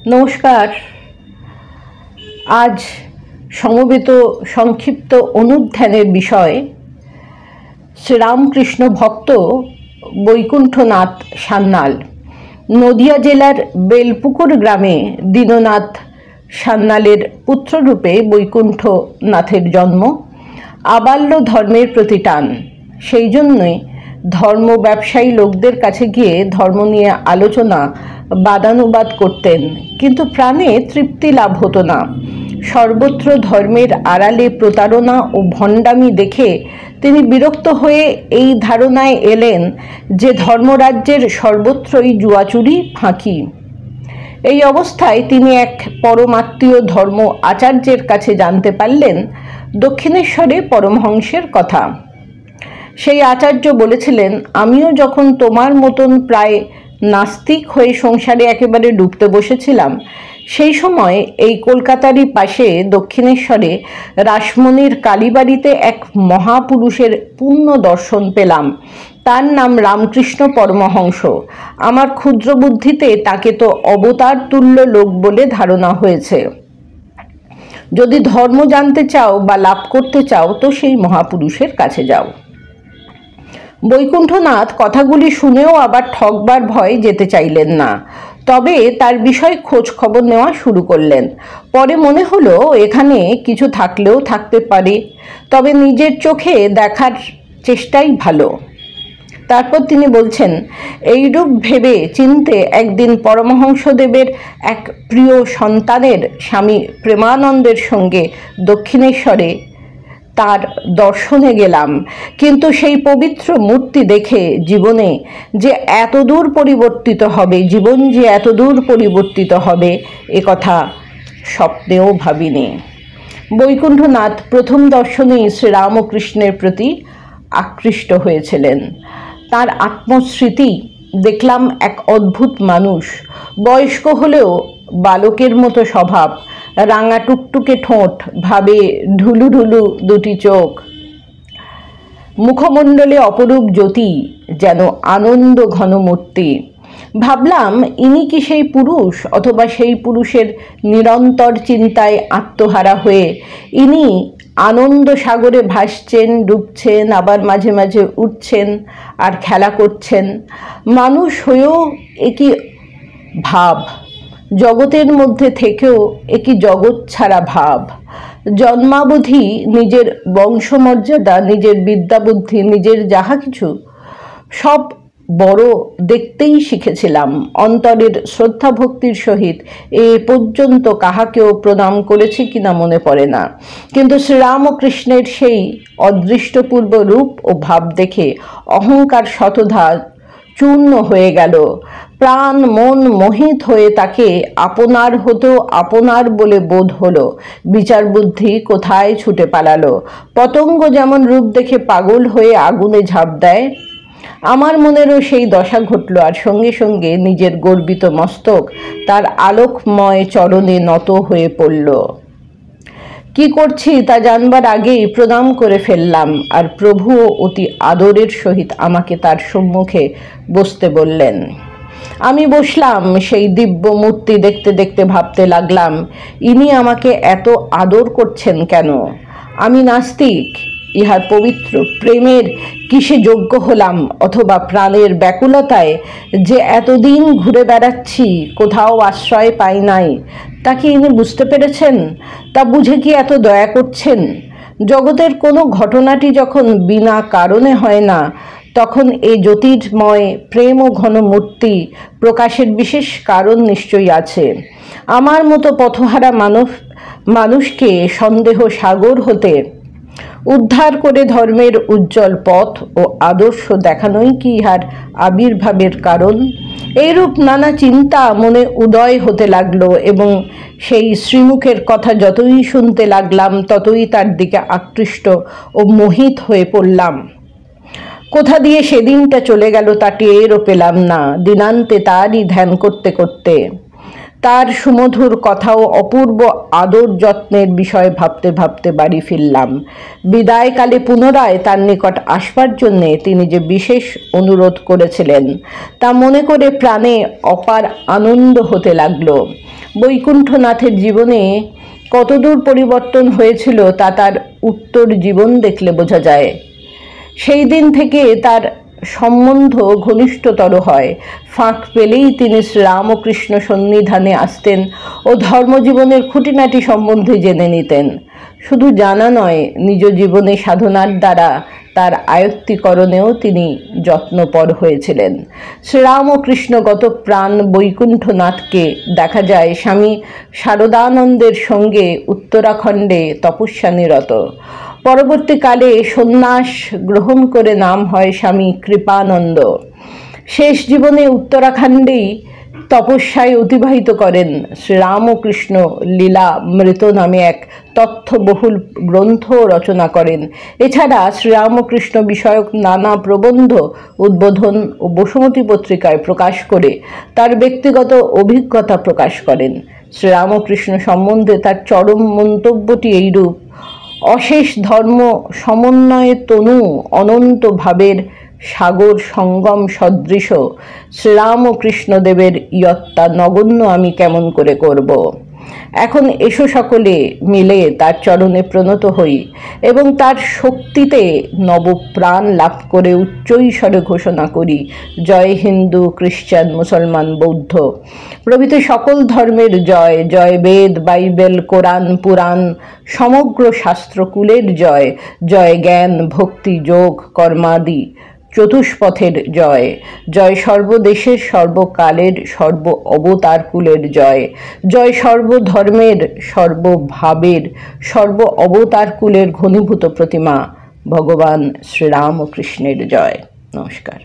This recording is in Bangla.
নমস্কার। আজ সমবেত সংক্ষিপ্ত অনুধ্যানের বিষয় শ্রীরামকৃষ্ণ ভক্ত বৈকুণ্ঠনাথ সান্যাল। নদিয়া জেলার বেলপুকুর গ্রামে দীননাথ সান্যালের পুত্ররূপে বৈকুণ্ঠনাথের জন্ম। আবাল্য ধর্মের প্রতি টান, সেই জন্যই ধর্ম ব্যবসায়ী লোকদের কাছে গিয়ে ধর্ম নিয়ে আলোচনা বাদানুবাদ করতেন, কিন্তু প্রাণে তৃপ্তি লাভ হতো না। সর্বত্র ধর্মের আড়ালে প্রতারণা ও ভণ্ডামি দেখে তিনি বিরক্ত হয়ে এই ধারণায় এলেন যে ধর্মরাজ্যের সর্বত্রই জুয়াচুরি ফাঁকি। এই অবস্থায় তিনি এক পরমাত্মীয় ধর্ম আচার্যের কাছে জানতে পারলেন দক্ষিণেশ্বরে পরমহংসের কথা। সেই আচার্য বলেছিলেন, আমিও যখন তোমার মতন প্রায় নাস্তিক হয়ে সংসারে একেবারে ডুবতে বসেছিলাম, সেই সময় এই কলকাতারই পাশে দক্ষিণেশ্বরে রাসমণির কালীবাড়িতে এক মহাপুরুষের পূর্ণ দর্শন পেলাম। তার নাম রামকৃষ্ণ পরমহংস। আমার ক্ষুদ্র বুদ্ধিতে তাকে তো অবতার তুল্য লোক বলে ধারণা হয়েছে। যদি ধর্ম জানতে চাও বা লাভ করতে চাও তো সেই মহাপুরুষের কাছে যাও। বৈকুণ্ঠনাথ কথাগুলি শুনেও আবার ঠকবার ভয়ে যেতে চাইলেন না, তবে তার বিষয়ে খোঁজ খবর নেওয়া শুরু করলেন। পরে মনে হলো এখানে কিছু থাকলেও থাকতে পারে, তবে নিজের চোখে দেখার চেষ্টাই ভালো। তারপর তিনি বলছেন, এইরূপ ভেবে চিনতে একদিন পরমহংসদেবের এক প্রিয় সন্তানের স্বামী প্রেমানন্দের সঙ্গে দক্ষিণেশ্বরে তার দর্শনে গেলাম, কিন্তু সেই পবিত্র মূর্তি দেখে জীবনে যে এতদূর পরিবর্তিত হবে, জীবন যে এতদূর পরিবর্তিত হবে, এ কথা স্বপ্নেও ভাবিনি। বৈকুণ্ঠনাথ প্রথম দর্শনেই শ্রীরামকৃষ্ণের প্রতি আকৃষ্ট হয়েছিলেন। তার আত্মস্মৃতি, দেখলাম এক অদ্ভুত মানুষ, বয়স্ক হলেও বালকের মতো স্বভাব, রাঙা টুকটুকে ঠোঁট, ভাবে ঢুলু ঢুলু দুটি চোখ, মুখমণ্ডলে অপরূপ জ্যোতি, যেন আনন্দ ঘন মূর্তি। ভাবলাম ইনি কি সেই পুরুষ, অথবা সেই পুরুষের নিরন্তর চিন্তায় আত্মহারা হয়ে ইনি আনন্দ সাগরে ভাসছেন, ডুবছেন, আবার মাঝে মাঝে উঠছেন আর খেলা করছেন। মানুষ হয়েও একই ভাব, জগতের মধ্যে থেকেও একই জগৎ ছাড়া ভাব। জন্মাবধি নিজের বংশমর্যাদা, নিজের বিদ্যাবুদ্ধি, নিজের যাহা কিছু সব বড় দেখতেই শিখেছিলাম। অন্তরের শ্রদ্ধা ভক্তির সহিত এ পর্যন্ত কাহাকেও প্রণাম করেছি কিনা মনে পড়ে না, কিন্তু শ্রীরামকৃষ্ণের সেই অদৃষ্টপূর্ব রূপ ও ভাব দেখে অহংকার শতধা চূর্ণ হয়ে গেল। প্রাণ মন মোহিত হয়ে তাকে আপনার হতো আপনার বলে বোধ হলো। বিচার বুদ্ধি কোথায় ছুটে পালালো। পতঙ্গ যেমন রূপ দেখে পাগল হয়ে আগুনে ঝাঁপ দেয়, আমার মনেরও সেই দশা ঘটল, আর সঙ্গে সঙ্গে নিজের গর্বিত মস্তক তার আলোকময় চরণে নত হয়ে পড়ল। কি করছি তা জানবার আগেই প্রণাম করে ফেললাম, আর প্রভুও অতি আদরের সহিত আমাকে তার সম্মুখে বসতে বললেন। আমি বসলাম। সেই দিব্য মূর্তি দেখতে দেখতে ভাবতে লাগলাম, ইনি আমাকে এত আদর করছেন কেন? আমি নাস্তিক, ইহার পবিত্র প্রেমের কিসে যোগ্য হলাম, অথবা প্রাণের ব্যাকুলতায় যে এতদিন ঘুরে বেড়াচ্ছি, কোথাও আশ্রয় পাই নাই, তা কি ইনি বুঝতে পেরেছেন? তা বুঝে কি এত দয়া করছেন? জগতের কোনো ঘটনাটি যখন বিনা কারণে হয় না, তখন এই জ্যোতির্ময় প্রেম ও ঘন মূর্তি প্রকাশের বিশেষ কারণ নিশ্চয়ই আছে। আমার মতো পথহারা মানুষকে সন্দেহ সাগর হতে উদ্ধার করে ধর্মের উজ্জ্বল পথ ও আদর্শ দেখানোই কি ইহার আবির্ভাবের কারণ? এইরূপ নানা চিন্তা মনে উদয় হতে লাগলো, এবং সেই শ্রীমুখের কথা যতই শুনতে লাগলাম ততই তার দিকে আকৃষ্ট ও মোহিত হয়ে পড়লাম। কোথা দিয়ে সেদিনটা চলে গেল তা টেরও পেলাম না। দিনান্তে তারই ধ্যান করতে করতে তার সুমধুর কথা ও অপূর্ব আদর যত্নের বিষয় ভাবতে ভাবতে বাড়ি ফিরলাম। বিদায়কালে পুনরায় তার নিকট আসবার জন্যে তিনি যে বিশেষ অনুরোধ করেছিলেন তা মনে করে প্রাণে অপার আনন্দ হতে লাগলো। বৈকুণ্ঠনাথের জীবনে কতদূর পরিবর্তন হয়েছিল তা তার উত্তর জীবন দেখলে বোঝা যায়। সেই দিন থেকে তার সম্বন্ধ ঘনিষ্ঠতর হয়। ফাঁক পেলেই তিনি শ্রীরামকৃষ্ণ সন্নিধানে আসতেন ও ধর্মজীবনের খুঁটিনাটি সম্বন্ধে জেনে নিতেন। শুধু জানা নয়, নিজ জীবনে সাধনার দ্বারা তার আয়ত্তীকরণেও তিনি যত্নপর হয়েছিলেন। শ্রীরামকৃষ্ণগত প্রাণ বৈকুণ্ঠনাথকে দেখা যায় স্বামী শারদানন্দের সঙ্গে উত্তরাখণ্ডে তপস্যানিরত। পরবর্তীকালে সন্ন্যাস গ্রহণ করে নাম হয় স্বামী কৃপানন্দ। শেষ জীবনে উত্তরাখণ্ডেই তপস্যায় অতিবাহিত করেন। শ্রীরামকৃষ্ণ লীলামৃত নামে এক তথ্যবহুল গ্রন্থ রচনা করেন। এছাড়া শ্রীরামকৃষ্ণ বিষয়ক নানা প্রবন্ধ উদ্বোধন ও বসুমতী পত্রিকায় প্রকাশ করে তার ব্যক্তিগত অভিজ্ঞতা প্রকাশ করেন। শ্রীরামকৃষ্ণ সম্বন্ধে তার চরম মন্তব্যটি এইরূপ: অশেষ ধর্ম সমন্বয়ে তনু অনন্ত ভাবের সাগর সঙ্গম সদৃশ শ্রীরামকৃষ্ণদেবের ইয়ত্তা নগণ্য আমি কেমন করে করব। এখন এসো সকলে মিলে তার চরণে প্রণত হই এবং তার শক্তিতে নবপ্রাণ লাভ করে উচ্চৈস্বরে ঘোষণা করি, জয় হিন্দু, খ্রিস্টান, মুসলমান, বৌদ্ধ প্রভৃতি সকল ধর্মের জয়। জয় বেদ, বাইবেল, কোরআন, পুরাণ সমগ্র শাস্ত্রকুলের জয়। জয় জ্ঞান, ভক্তি, যোগ, কর্মাদি চতুষ্পথের জয়। জয় সর্বদেশের, সর্বকালের, সর্ব অবতারকুলের জয়। জয় সর্বধর্মের, সর্বভাবের, সর্ব অবতারকুলের ঘনীভূত প্রতিমা ভগবান শ্রীরামকৃষ্ণের জয়। নমস্কার।